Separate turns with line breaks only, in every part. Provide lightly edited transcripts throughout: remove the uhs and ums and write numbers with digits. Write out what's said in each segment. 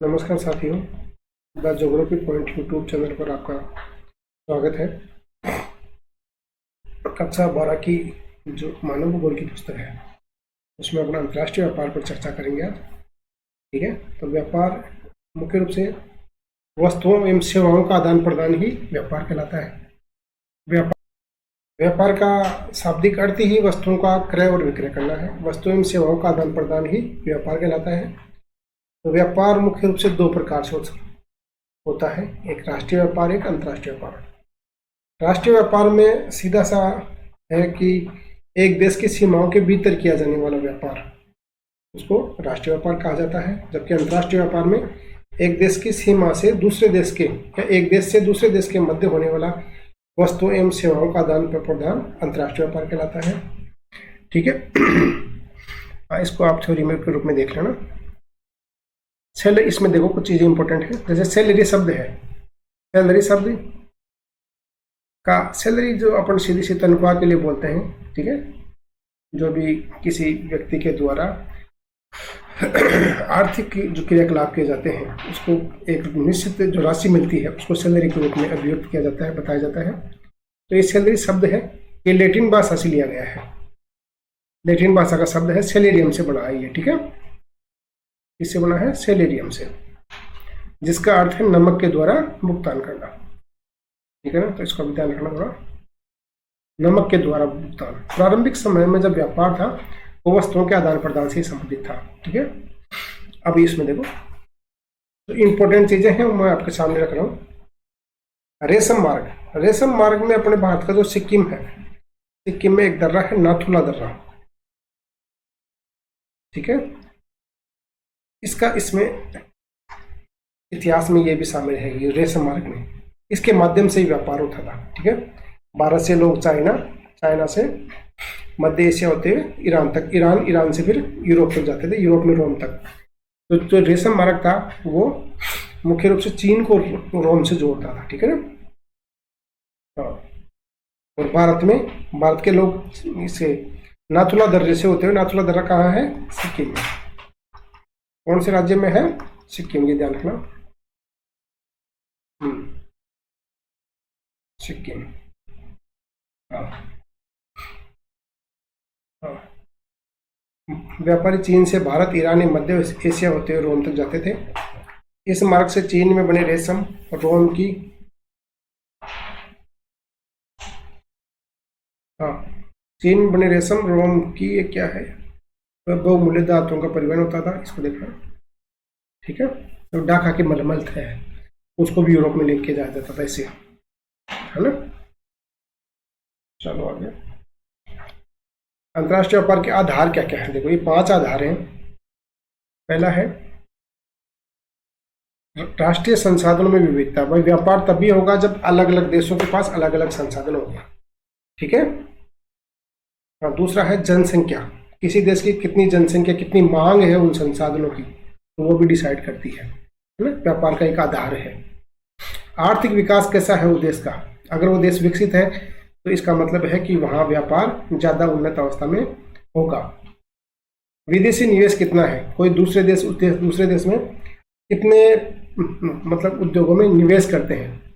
नमस्कार साथियों, the geography point YouTube channel पर आपका स्वागत है। कक्षा 12 की जो मानव भूगोल की पुस्तक है उसमें अपना अंतर्राष्ट्रीय व्यापार पर चर्चा करेंगे आज। ठीक है, तो व्यापार मुख्य रूप से वस्तुओं एवं सेवाओं का आदान प्रदान ही व्यापार कहलाता है। व्यापार व्यापार का शाब्दिक अर्थ ही वस्तुओं का क्रय और विक्रय करना है। वस्तु एवं सेवाओं का आदान प्रदान ही व्यापार कहलाता है। तो व्यापार मुख्य रूप से दो प्रकार से होता है, एक राष्ट्रीय व्यापार, एक अंतर्राष्ट्रीय व्यापार। राष्ट्रीय व्यापार में सीधा सा है कि एक देश की सीमाओं के भीतर किया जाने वाला व्यापार, उसको राष्ट्रीय व्यापार कहा जाता है। जबकि अंतर्राष्ट्रीय व्यापार में एक देश की सीमा से दूसरे देश के या एक देश से दूसरे देश के मध्य होने वाला वस्तुओं एवं सेवाओं का आदान प्रदान अंतर्राष्ट्रीय व्यापार कहलाता है। ठीक है, इसको आप थ्योरी में के रूप में देख लेना। सैलरी, इसमें देखो कुछ चीजें इंपॉर्टेंट है। जैसे सैलरी शब्द है, सैलरी शब्द का सैलरी जो अपन सीधी सी तनख्वाह के लिए बोलते हैं। ठीक है, जो भी किसी व्यक्ति के द्वारा आर्थिक जो क्रियाकलाप किए जाते हैं उसको एक निश्चित जो राशि मिलती है उसको सैलरी के रूप में अभिव्यक्त किया जाता है, बताया जाता है। तो ये सैलरी शब्द है, ये लैटिन भाषा से लिया गया है। लैटिन भाषा का शब्द है, सैलेरियम से बना है ये। ठीक है, इससे बना है सैलेरियम से, जिसका अर्थ है नमक के द्वारा भुगतान करना। ठीक है ना, तो इसका भी ध्यान रखना थोड़ा, नमक के द्वारा भुगतान। प्रारंभिक समय में जब व्यापार था वो वस्तुओं के आदान प्रदान से संबंधित था। ठीक है, अभी इसमें देखो तो इंपॉर्टेंट चीजें हैं, मैं आपके सामने रख रहा हूं। रेशम मार्ग, रेशम मार्ग में अपने भारत का जो सिक्किम है, सिक्किम में एक दर्रा है नाथुला दर्रा। ठीक है, इसका इसमें इतिहास में ये भी शामिल है, ये रेशम मार्ग में इसके माध्यम से ही व्यापार होता था। ठीक है, भारत से लोग चाइना से मध्य एशिया होते हुए ईरान तक, ईरान से फिर यूरोप तक जाते थे, यूरोप में रोम तक। तो जो रेशम मार्ग था वो मुख्य रूप से चीन को रोम से जोड़ता था। ठीक है ना, हाँ। और भारत के लोग इसे नाथुला दर्रे से होते हुए, नाथुला दर्रा कहाँ है? सिक्किम में। कौन से राज्य में है? सिक्किम, ये ध्यान रखना। सिक्किम, हाँ। व्यापारी चीन से भारत, ईरान, मध्य एशिया होते हुए रोम तक जाते थे। इस मार्ग से चीन में बने रेशम रोम की, हाँ, चीन में बने रेशम रोम की ये क्या है, बहुमूल्य धातुओं का परिवहन होता था। इसको देखना। ठीक है, तो ढाका के मलमल है, उसको भी यूरोप में लेके जाया जाता था, ऐसे है ना। चलो आगे, अंतर्राष्ट्रीय व्यापार के आधार क्या क्या है? देखो ये 5 आधार हैं। पहला है राष्ट्रीय संसाधनों में विविधता। भाई व्यापार तभी होगा जब अलग अलग देशों के पास अलग अलग संसाधन होंगे। ठीक है, हाँ। दूसरा है जनसंख्या, किसी देश की कितनी जनसंख्या, कितनी मांग है उन संसाधनों की, तो वो भी डिसाइड करती है ना, व्यापार का एक आधार है। आर्थिक विकास कैसा है उस देश का, अगर वो देश विकसित है तो इसका मतलब है कि वहां व्यापार ज्यादा उन्नत अवस्था में होगा। विदेशी निवेश कितना है, कोई दूसरे देश में कितने मतलब उद्योगों में निवेश करते हैं।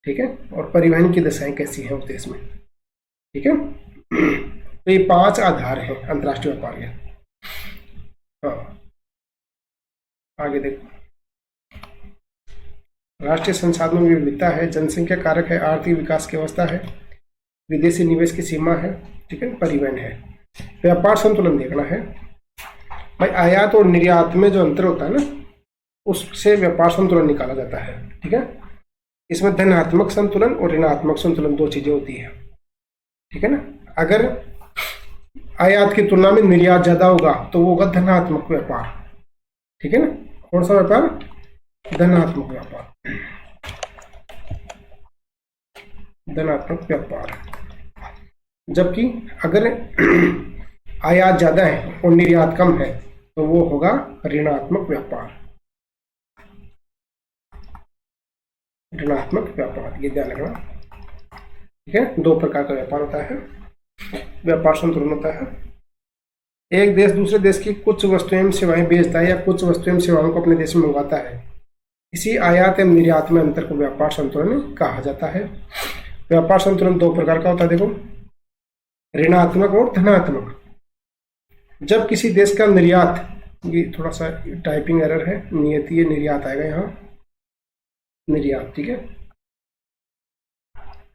ठीक है, और परिवहन की दशाएं कैसी है उस देश में। ठीक है, तो ये 5 आधार हैं अंतर्राष्ट्रीय व्यापार के। हाँ, आगे देखो, राष्ट्रीय संसाधनों में विविधता है, जनसंख्या कारक है, आर्थिक विकास की अवस्था है, विदेशी निवेश की सीमा है। ठीक है, परिवहन है, व्यापार संतुलन देखना है। भाई आयात और निर्यात में जो अंतर होता है ना, उससे व्यापार संतुलन निकाला जाता है। ठीक है, इसमें धनात्मक संतुलन और ऋणात्मक संतुलन, 2 चीजें होती है। ठीक है ना, अगर आयात की तुलना में निर्यात ज्यादा होगा तो वो होगा धनात्मक व्यापार। ठीक है ना, कौन सा व्यापार? धनात्मक व्यापार, धनात्मक व्यापार। जबकि अगर आयात ज्यादा है और निर्यात कम है तो वो होगा ऋणात्मक व्यापार, ऋणात्मक व्यापार, ये ध्यान रखना। ठीक है, 2 प्रकार का व्यापार होता है, व्यापार संतुलन होता है। एक देश दूसरे देश की कुछ वस्तुएं एवं सेवाएं बेचता है या कुछ वस्तुएं एवं सेवाओं को अपने देश में मंगवाता है, इसी आयात एवं निर्यात में अंतर को व्यापार संतुलन कहा जाता है। व्यापार संतुलन दो प्रकार का होता है, देखो, ऋणात्मक और धनात्मक। जब किसी देश का निर्यात, ये थोड़ा सा टाइपिंग एरर है, नियति ये निर्यात आएगा यहाँ, निर्यात, ठीक है,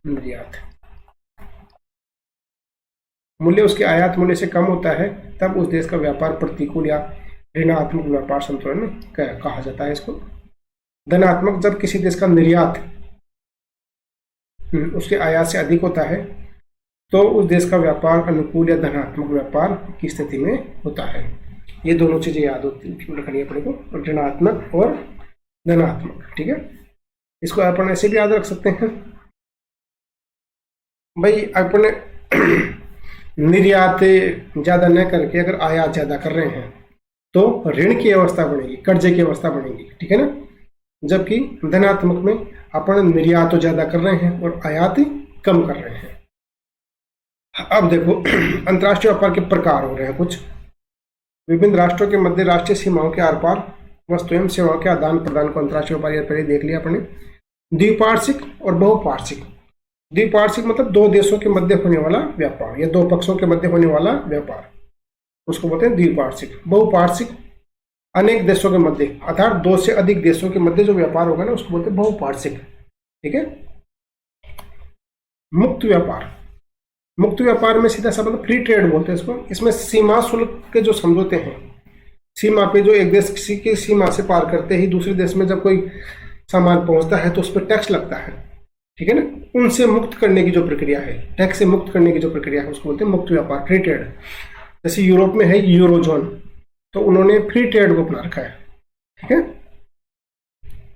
निर्यात, मूल्य उसके आयात मूल्य से कम होता है, तब उस देश का व्यापार प्रतिकूल या ऋणात्मक व्यापार संतुलन कहा जाता है इसको। धनात्मक, जब किसी देश का निर्यात उसके आयात से अधिक होता है तो उस देश का व्यापार अनुकूल या धनात्मक व्यापार की स्थिति में होता है। ये दोनों चीजें याद रखनी है अपने को, ऋणात्मक और धनात्मक, ठीक है। इसको अपन ऐसे भी याद रख सकते हैं भाई, अपने निर्यात ज्यादा न करके अगर आयात ज्यादा कर रहे हैं तो ऋण की अवस्था बनेगी, कर्जे की अवस्था बनेगी, ठीक है ना। जबकि धनात्मक में अपन निर्यात तो ज्यादा कर रहे हैं और आयात कम कर रहे हैं। अब देखो अंतर्राष्ट्रीय व्यापार के प्रकार हो रहे हैं कुछ। विभिन्न राष्ट्रों के मध्य राष्ट्रीय सीमाओं के आर पार वस्तु एवं सेवाओं के आदान प्रदान को अंतर्राष्ट्रीय व्यापार, पहले देख लिया अपने। द्विपार्श्विक और बहुपार्श्विक। द्विपार्श्विक मतलब दो देशों के मध्य होने वाला व्यापार या दो पक्षों के मध्य होने वाला व्यापार, उसको बोलते हैं द्विपार्श्विक। बहुपार्श्विक अनेक देशों के मध्य, अर्थात दो से अधिक देशों के मध्य जो व्यापार होगा ना उसको बोलते हैं बहुपार्श्विक, ठीक है। मुक्त व्यापार, मुक्त व्यापार में सीधा सा मतलब फ्री ट्रेड बोलते हैं इसको। इसमें सीमा शुल्क के जो समझौते हैं, सीमा पे जो एक देश किसी की सीमा से पार करते ही दूसरे देश में जब कोई सामान पहुंचता है तो उस पर टैक्स लगता है, ठीक है ना, उनसे मुक्त करने की जो प्रक्रिया है, टैक्स से मुक्त करने की जो प्रक्रिया है उसको बोलते हैं मुक्त व्यापार, फ्री ट्रेड। जैसे यूरोप में है यूरोजोन, तो उन्होंने फ्री ट्रेड को अपना रखा है, ठीक है।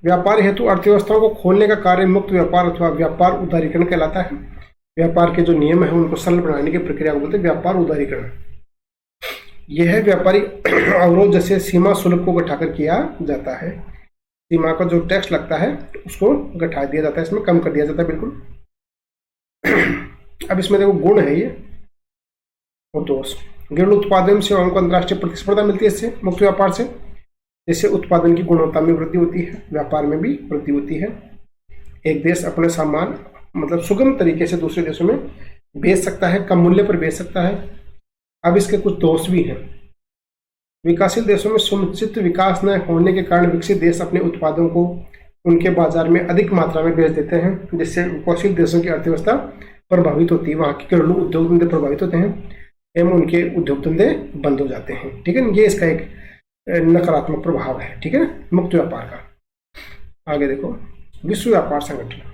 व्यापार हेतु अर्थव्यवस्थाओं को खोलने का कार्य मुक्त व्यापार अथवा व्यापार उदारीकरण कहलाता है। व्यापार के जो नियम है उनको सरल बनाने की प्रक्रिया को बोलते हैं व्यापार उदारीकरण। यह व्यापारी अवरोध जैसे सीमा शुल्क को घटाकर किया जाता है। सीमा का जो टैक्स लगता है उसको घटा दिया जाता है, इसमें कम कर दिया जाता है बिल्कुल। अब इसमें देखो गुण है ये और दोष। घरेलू उत्पादन सेवाओं को अंतर्राष्ट्रीय प्रतिस्पर्धा मिलती है इससे, मुक्त व्यापार से। जिससे उत्पादन की गुणवत्ता में वृद्धि होती है, व्यापार में भी वृद्धि होती है। एक देश अपने सामान मतलब सुगम तरीके से दूसरे देशों में बेच सकता है, कम मूल्य पर बेच सकता है। अब इसके कुछ दोष भी हैं। विकासशील देशों में समुचित विकास न होने के कारण विकसित देश अपने उत्पादों को उनके बाजार में अधिक मात्रा में बेच देते हैं, जिससे विकासशील देशों की अर्थव्यवस्था प्रभावित होती है, वहाँ के घरेलू उद्योग धंधे प्रभावित होते हैं एवं उनके उद्योग धंधे बंद हो जाते हैं, ठीक है ना। ये इसका एक नकारात्मक प्रभाव है, ठीक है ना, मुक्त व्यापार का। आगे देखो, विश्व व्यापार संगठन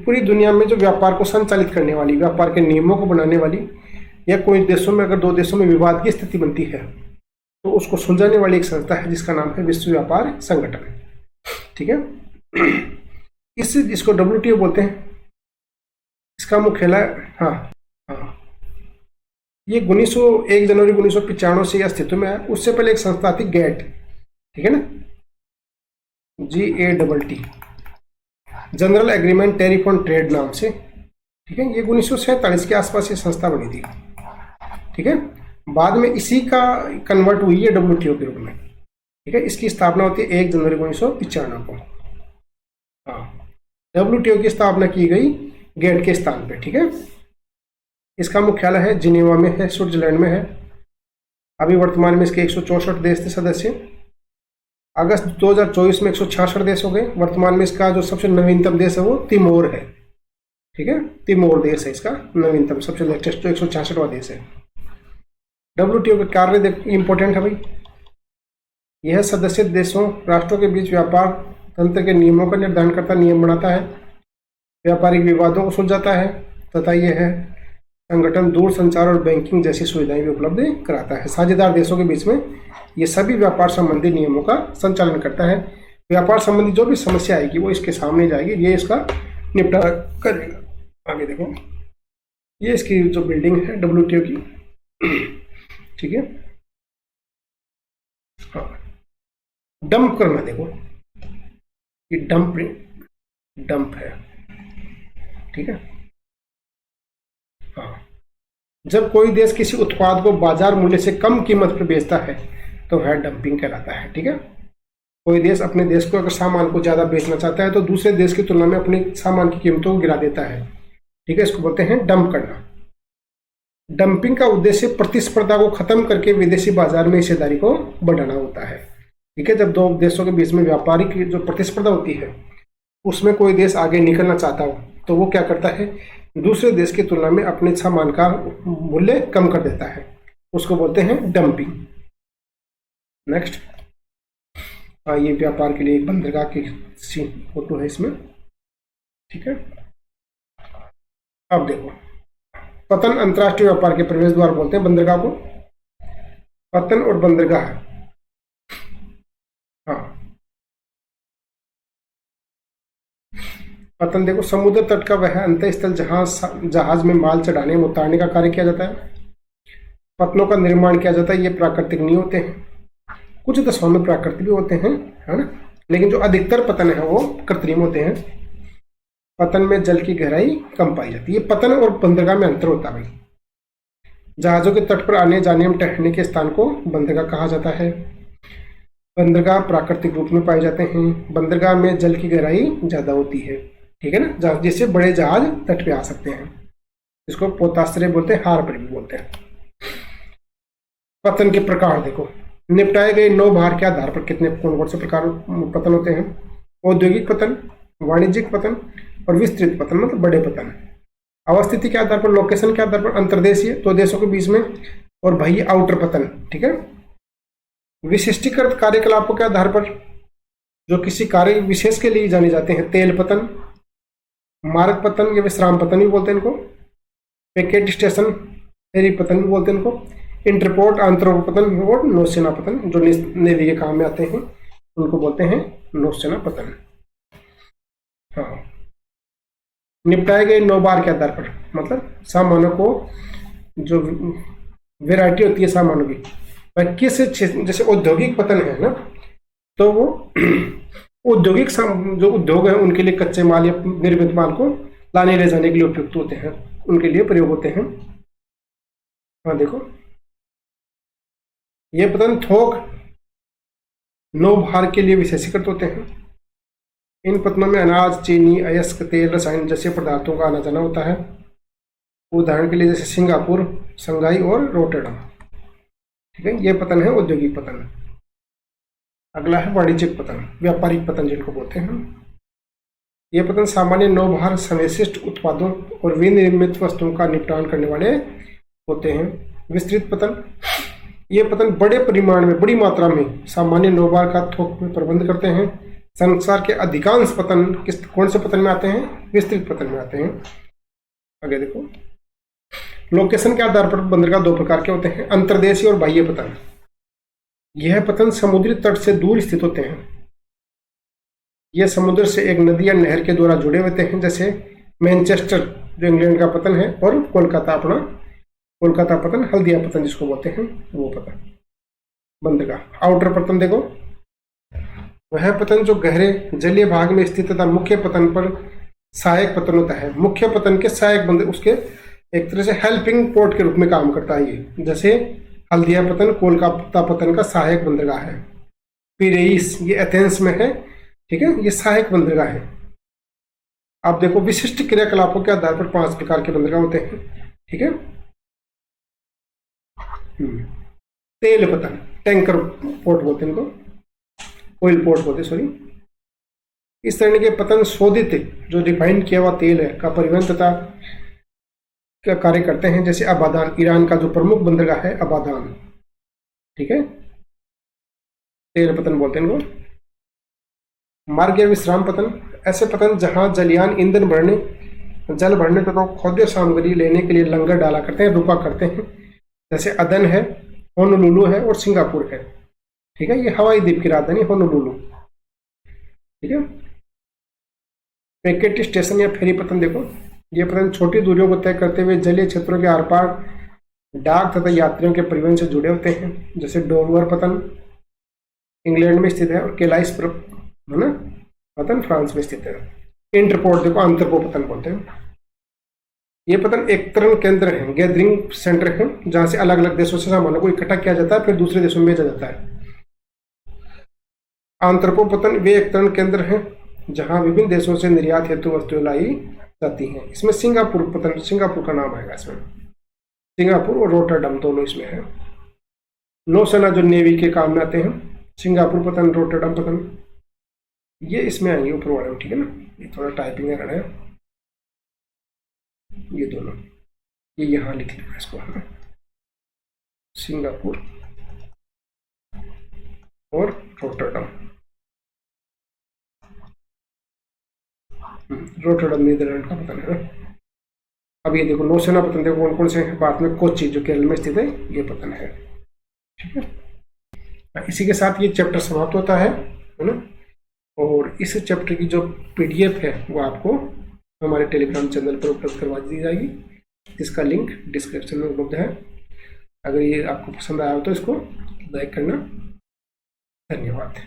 पूरी दुनिया में जो व्यापार को संचालित करने वाली, व्यापार के नियमों को बनाने वाली, या कोई देशों में अगर दो देशों में विवाद की स्थिति बनती है तो उसको सुलझाने वाली एक संस्था है जिसका नाम है विश्व व्यापार संगठन, ठीक है। इसको WTO बोलते हैं। इसका मुख्यालय हाँ, ये 1 जनवरी 1995 से अस्तित्व में है। उससे पहले एक संस्था थी GATT, ठीक है ना, GATT, general agreement tariff on trade नाम से, ठीक है। ये 1947 के आसपास ये संस्था बनी थी, ठीक है। बाद में इसी का कन्वर्ट हुई है WTO के रूप में, ठीक है। इसकी स्थापना होती है 1 जनवरी 1995 को। हाँ, WTO की स्थापना की गई GATT के स्थान पे, ठीक है। इसका मुख्यालय है जिनेवा में है, स्विट्जरलैंड में है। अभी वर्तमान में इसके 164 देश थे सदस्य। अगस्त 2024 में 166 देश हो गए। वर्तमान में इसका जो सबसे नवीनतम देश है वो तिमोर है, ठीक है। तिमोर देश है इसका नवीनतम, सबसे लेटेस्ट जो 166वां देश है। WTO के कार्य इंपॉर्टेंट है भाई। यह सदस्य देशों राष्ट्रों के बीच व्यापार तंत्र के नियमों का निर्धारण करता, नियम बनाता है, व्यापारिक विवादों को सुलझाता है तथा यह है संगठन दूर संचार और बैंकिंग जैसी सुविधाएं भी उपलब्ध कराता है। साझेदार देशों के बीच में ये सभी व्यापार संबंधी नियमों का संचालन करता है। व्यापार संबंधी जो भी समस्या आएगी वो इसके सामने जाएगी, ये इसका निपटारा करेगा। आगे देखो, ये इसकी जो बिल्डिंग है WTO की, ठीक है। हाँ, डंप करना, देखो ये डंप है, ठीक है। हाँ, जब कोई देश किसी उत्पाद को बाजार मूल्य से कम कीमत पर बेचता है तो वह डंपिंग कहलाता है। ठीक है, कोई देश अपने देश को अगर सामान को ज्यादा बेचना चाहता है तो दूसरे देश की तुलना में अपने सामान की कीमतों को गिरा देता है। ठीक है, इसको बोलते हैं डंप करना। डंपिंग का उद्देश्य प्रतिस्पर्धा को खत्म करके विदेशी बाजार में हिस्सेदारी को बढ़ाना होता है। ठीक है, जब दो देशों के बीच में व्यापारिक जो प्रतिस्पर्धा होती है उसमें कोई देश आगे निकलना चाहता हो तो वो क्या करता है, दूसरे देश की तुलना में अपने सामान का मूल्य कम कर देता है, उसको बोलते हैं डंपिंग। नेक्स्ट, ये व्यापार के लिए एक बंदरगाह की फोटो है इसमें। ठीक है, अब देखो, पतन अंतरराष्ट्रीय व्यापार के प्रवेश द्वार बोलते हैं बंदरगाह को। पतन और बंदरगाह, हाँ, पतन देखो, समुद्र तट का वह अंतः स्थल जहां जहाज में माल चढ़ाने एवं उतारने का कार्य किया जाता है। पतनों का निर्माण किया जाता है, ये प्राकृतिक नहीं होते हैं, कुछ दशाओं में प्राकृतिक भी होते हैं, है ना, लेकिन जो अधिकतर पतन है वो कृत्रिम होते हैं। पतन में जल की गहराई कम पाई जाती है। पतन और बंदरगाह में अंतर होता है भाई। जहाजों के तट पर आने जाने एवं ठहरने के स्थान को बंदरगाह कहा जाता है। बंदरगाह प्राकृतिक रूप में पाए जाते हैं। बंदरगाह में जल की गहराई ज्यादा होती है। ठीक है ना, जिससे बड़े जहाज तट पे आ सकते हैं। इसको पोताश्रय बोलते हैं, हार्बर भी बोलते हैं। पतन के प्रकार देखो, निपटाए गए नौ भार के आधार पर कितने कौन कौन से प्रकार पतन होते हैं। औद्योगिक पतन, वाणिज्यिक पतन और विस्तृत पतन, मतलब बड़े पतन। अवस्थिति के आधार पर, लोकेशन के आधार पर, अंतर्देशीय दो देशों के बीच में, और बाह्य आउटर पतन। ठीक है, विशिष्टीकृत कार्यकलापों के आधार पर, जो किसी कार्य विशेष के लिए जाने जाते हैं। तेल पतन, मार्ग पतन या विश्राम पतन भी बोलते हैं इनको। पैकेट स्टेशन, फेरी पतन भी बोलते हैं इनको। इंटरपोर्ट, अंतरोप पतन और नौसेना पतन, जो नेवी के काम में आते हैं उनको बोलते हैं नौसेना पतन। हाँ, निपटाए गए नौ बार के आधार पर, मतलब सामानों को, जो वैरायटी होती है सामानों की, किस, जैसे औद्योगिक पतन है ना, तो वो औद्योगिक जो उद्योग है उनके लिए कच्चे माल या निर्मित माल को लाने ले जाने के लिए उपयुक्त होते हैं, उनके लिए प्रयोग होते हैं। हाँ देखो, ये पतन थोक नौ भार के लिए विशेषीकृत होते हैं। इन पतनों में अनाज, चीनी, अयस्क, तेल, रसायन जैसे पदार्थों का आना जाना होता है। उदाहरण के लिए जैसे सिंगापुर, शंघाई और रोटरडम। ठीक है, ये पतन है औद्योगिक पतन। अगला है वाणिज्यिक पतन, व्यापारिक पतन जिनको बोलते हैं। ये पतन सामान्य नौ भार संविशिष्ट उत्पादों और विनिर्मित वस्तुओं का निपटान करने वाले होते हैं। विस्तृत पतन, ये पतन बड़े परिमाण में, बड़ी मात्रा में सामान्य नौ भार का थोक में प्रबंध करते हैं। संसार के अधिकांश पतन कौन से पतन में आते हैं, विस्तृत पतन में आते हैं। आगे देखो, लोकेशन के आधार पर बंदरगाह दो प्रकार के होते हैं, अंतर्देशीय और बाह्य पतन। यह पतन समुद्री तट से दूर स्थित होते हैं। यह समुद्र से एक नदी या नहर के द्वारा जुड़े होते हैं, जैसे मैनचेस्टर जो इंग्लैंड का पतन है, और कोलकाता पतन, हल्दिया पतन जिसको बोलते हैं वो पतन। बंदरगाह आउटर पतन देखो, वह पतन जो गहरे जलीय भाग में स्थित तथा मुख्य पतन पर सहायक पतन होता है। मुख्य पतन के सहायक बंदर उसके एक तरह से हेल्पिंग पोर्ट के रूप में काम करता है ये। जैसे हल्दिया पतन कोलकाता पतन का सहायक बंदरगाह है। पिरेइस, ये एथेंस में है। ठीक है, ये सहायक बंदरगाह है। आप देखो, विशिष्ट क्रियाकलापों के आधार पर 5 प्रकार के बंदरगाह होते हैं। ठीक है, तेल पतन, टैंकर पोर्ट बोलते हैं इनको, ऑयल पोर्ट बोलते हैं, सॉरी। इस तरह के पतन शोधित, जो रिफाइंड किया हुआ तेल है, का परिवहन तथा का कार्य करते हैं। जैसे अबादान, ईरान का जो प्रमुख बंदरगाह है अबादान। ठीक है, तेल पतन बोलते हैं इनको। मार्ग या विश्राम पतन, ऐसे पतन जहां जलयान ईंधन जल भरने तथा खाद्य सामग्री लेने के लिए लंगर डाला करते हैं, रुका करते हैं। जैसे अदन है, होनोलुलु है और सिंगापुर है। ठीक है, ये हवाई द्वीप की राजधानी होनोलुलु। ठीक है, पैकेट स्टेशन या फेरी पतन देखो, ये पतन छोटी दूरियों को तय करते हुए जलीय क्षेत्रों के आर पार डाक तथा यात्रियों के परिवहन से जुड़े होते हैं। जैसे डोवर पतन इंग्लैंड में स्थित है, और केलाइस है ना पतन फ्रांस में स्थित है। इंटरपोर्ट देखो, अंतरपो पतन बोलते हैं। ये पतन एक तरल केंद्र है, गैदरिंग सेंटर है, जहां से अलग अलग देशों से सामानों को इकट्ठा किया जाता है, फिर दूसरे देशों में भेजा जाता है। आंतरपोपतन वे एक तरल केंद्र है जहां विभिन्न देशों से निर्यात हेतु वस्तुएं लाई जाती हैं। इसमें सिंगापुर पतन, सिंगापुर का नाम आएगा इसमें, सिंगापुर और रोटरडम दोनों इसमें है। नौसेना जो नेवी के काम में आते हैं, सिंगापुर पतन, रोटरडम पतन, ये इसमें आएंगे ऊपर वाले में, ठीक है ना। ये थोड़ा टाइपिंग एरर है, ये दोनों, ये यहाँ लिख लिया इसको, है ना, सिंगापुर और रोटरडम। रोटरडम नीदरलैंड का पतन है ना। अब ये देखो नौसेना पतन, देखो कौन कौन से हैं भारत में, कोच्चि जो केरल में स्थित है, ये पतन है, ठीक है। इसी के साथ ये चैप्टर समाप्त होता है ना। और इस चैप्टर की जो PDF है वो आपको हमारे टेलीग्राम चैनल पर उपलब्ध करवा दी जाएगी, जिसका लिंक डिस्क्रिप्शन में उपलब्ध है। अगर ये आपको पसंद आया हो तो इसको लाइक करना। धन्यवाद।